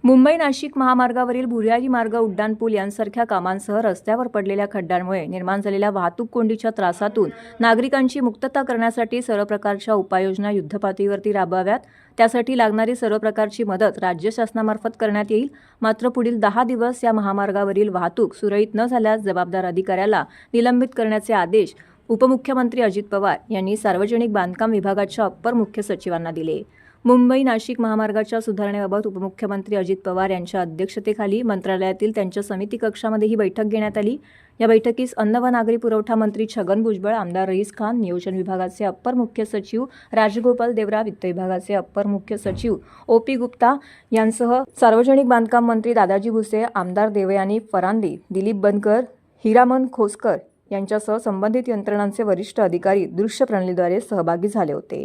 मुंबई नाशिक महामार्गावरील भुयारी मार्ग, उड्डाणपूल यांसारख्या कामांसह रस्त्यावर पडलेल्या खड्ड्यांमुळे निर्माण झालेल्या वाहतूक कोंडीच्या त्रासातून नागरिकांची मुक्तता करण्यासाठी सर्व प्रकारच्या उपाययोजना युद्धपातळीवरती राबवाव्यात. त्यासाठी लागणारी सर्व प्रकारची मदत राज्य शासनामार्फत करण्यात येईल. मात्र पुढील 10 दिवस या महामार्गावरील वाहतूक सुरळीत न झाल्यास जबाबदार अधिकाऱ्याला निलंबित करण्याचे आदेश उपमुख्यमंत्री अजित पवार यांनी सार्वजनिक बांधकाम विभागाच्या अप्पर मुख्य सचिवांना दिले. मुंबई नाशिक महामार्गाच्या सुधारणेबाबत उपमुख्यमंत्री अजित पवार यांच्या अध्यक्षतेखाली मंत्रालयातील त्यांच्या समिती कक्षामध्ये ही बैठक घेण्यात आली. या बैठकीस अन्न व नागरी पुरवठा मंत्री छगन भुजबळ, आमदार रईस खान, नियोजन विभागाचे अप्पर मुख्य सचिव राजगोपाल देवरा, वित्त विभागाचे अप्पर मुख्य सचिव OP गुप्ता यांसह सार्वजनिक बांधकाम मंत्री दादाजी भुसे, आमदार देवयानी फरांदी, दिलीप बनकर, हिरामन खोसकर यांच्यासह संबंधित यंत्रणांचे वरिष्ठ अधिकारी दृश्य प्रणालीद्वारे सहभागी झाले होते.